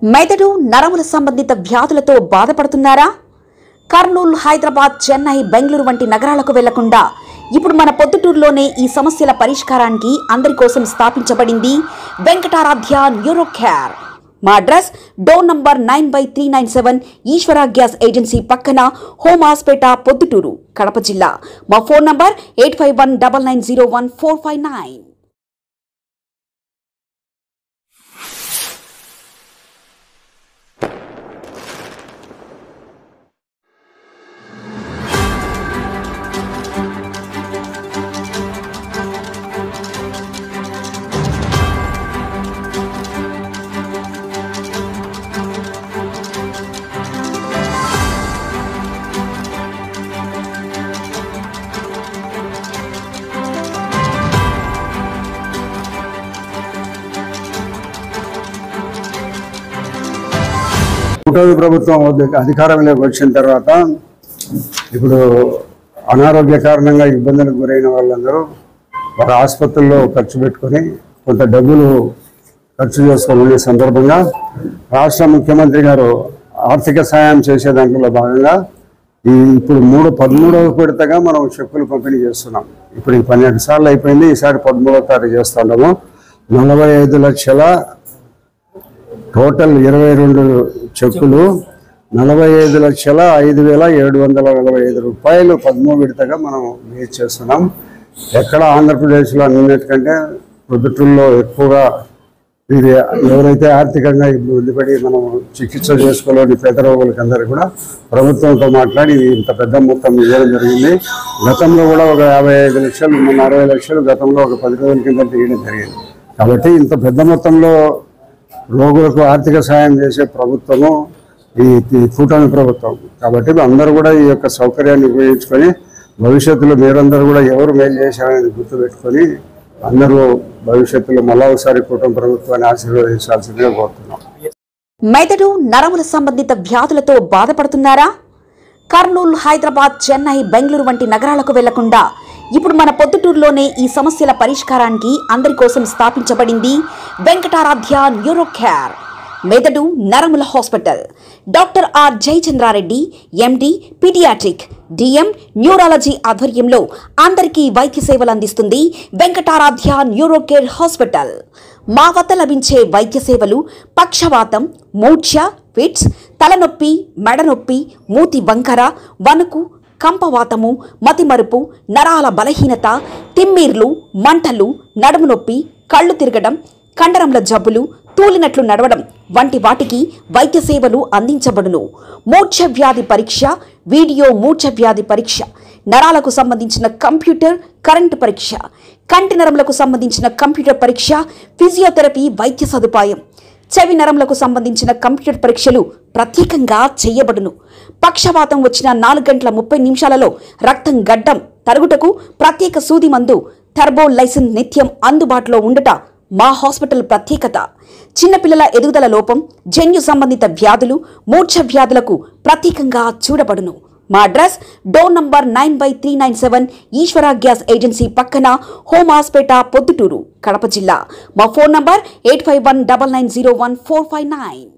మెదడు నరముల సంబంధిత వ్యాధులతో బాధపడుతున్నారా? కర్నూలు, హైదరాబాద్, చెన్నై, బెంగళూరు వంటి నగరాలకు వెళ్లకుండా ఇప్పుడు మన పొద్దుటూరులోనే ఈ సమస్యల పరిష్కారానికి అందరి కోసం స్థాపించబడింది వెంకటారాధ్య న్యూరో కేర్. మా అడ్రస్ డోర్ నంబర్ 9/397 ఈశ్వర గ్యాస్ ఏజెన్సీ పక్కన, హోమాస్పేట, పొద్దుటూరు, కడప జిల్లా. మా ఫోన్ నంబర్ 8519901459. కూటమి ప్రభుత్వం అధికారంలోకి వచ్చిన తర్వాత ఇప్పుడు అనారోగ్య కారణంగా ఇబ్బందులకు గురైన వాళ్ళందరూ వారి ఆసుపత్రుల్లో ఖర్చు పెట్టుకొని కొంత డబ్బులు ఖర్చు చేసుకునే సందర్భంగా రాష్ట్ర ముఖ్యమంత్రి గారు ఆర్థిక సాయం చేసే దాంట్లో భాగంగా ఇప్పుడు 13వ విడతగా మనం చెక్కులు పంపిణీ చేస్తున్నాం. ఇప్పుడు 12 సార్లు అయిపోయింది, ఈసారి 13వ తారీఖు చేస్తున్నాము. 45 లక్షల టోటల్ 22 చెక్కులు, 45,05,745 రూపాయలు 13వ విడతగా మనం రిలీజ్ చేస్తున్నాం. ఎక్కడ ఆంధ్రప్రదేశ్లో అన్నిటికంటే పొద్దుటూరులో ఎక్కువగా ఇది ఎవరైతే ఆర్థికంగా ఇబ్బంది పడి మనం చికిత్స చేసుకోలేని పేద రోగులకి అందరికీ కూడా ప్రభుత్వంతో మాట్లాడి ఇంత పెద్ద మొత్తం ఇవ్వడం జరిగింది. గతంలో కూడా ఒక 55 లక్షలు, 60 లక్షలు గతంలో ఒక 10 రోజుల కింద ఇవ్వడం జరిగింది. కాబట్టి ఇంత పెద్ద మొత్తంలో రోగులకు ఆర్థిక సాయం చేసే ప్రభుత్వము ఈ కూటమి ప్రభుత్వం. కాబట్టి అందరూ కూడా ఈ యొక్క సౌకర్యాన్ని ఉపయోగించుకొని భవిష్యత్తులో మీరందరూ కూడా ఎవరు మేలు చేశారని గుర్తుపెట్టుకొని అందరూ భవిష్యత్తులో మళ్ళా ఒకసారి కూటమి ప్రభుత్వాన్ని ఆశీర్వదించాల్సిందిగా కోరుతున్నాం. మెదడు నరముల సంబంధిత వ్యాధులతో బాధపడుతున్నారా? కర్నూలు, హైదరాబాద్, చెన్నై, బెంగళూరు వంటి నగరాలకు వెళ్లకుండా ఇప్పుడు మన పొద్దుటూరులోనే ఈ సమస్యల పరిష్కారానికి అందరి కోసం స్థాపించబడింది వెంకటారాధ్య న్యూరో కేర్. మెదడు నరముల hospital. Doctor R Jayachandra Reddy, MD, paediatric, DM, neurology ఆధ్వర్యంలో అందరికీ వైద్య సేవలు అందిస్తుంది వెంకటారాధ్య న్యూరో కేర్ హాస్పిటల్. మా వద్ద లభించే వైద్య సేవలు పక్షవాతం, మూర్ఛ, ఫిట్స్, తలనొప్పి, మెడనొప్పి, మూతి వంకర, వణుకు, కంపవాతము, మతిమరుపు, నరాల బలహీనత, తిమ్మిర్లు, మంటలు, నడుము నొప్పి, కళ్ళు తిరగడం, కండరంల జబ్బులు, తూలినట్లు నడవడం వంటి వాటికి వైద్య సేవలు అందించబడును. మూర్ఛ వ్యాధి పరీక్ష, వీడియో మూర్ఛ వ్యాధి పరీక్ష, నరాలకు సంబంధించిన కంప్యూటర్ కరెంటు పరీక్ష, కంటి నరములకు సంబంధించిన కంప్యూటర్ పరీక్ష, ఫిజియోథెరపీ వైద్య సదుపాయం, చెవి నరములకు సంబంధించిన కంప్యూటర్ పరీక్షలు ప్రత్యేకంగా చేయబడును. పక్షవాతం వచ్చిన 4 గంటల 30 నిమిషాలలో రక్తం గడ్డం తరుగుటకు ప్రత్యేక సూది మందు థర్బోలైసిన్ నిత్యం అందుబాటులో ఉండట మా హాస్పిటల్ ప్రత్యేకత. చిన్నపిల్లల ఎదుగుదల లోపం, జన్యు సంబంధిత వ్యాధులు, మూర్ఛ వ్యాధులకు ప్రత్యేకంగా చూడబడును. మా అడ్రస్ డోర్ నంబర్ 9/397 ఈశ్వర గ్యాస్ ఏజెన్సీ పక్కన, హోమాస్పేట, పొద్దుటూరు, కడప జిల్లా. మా ఫోన్ నంబర్ 8519901459.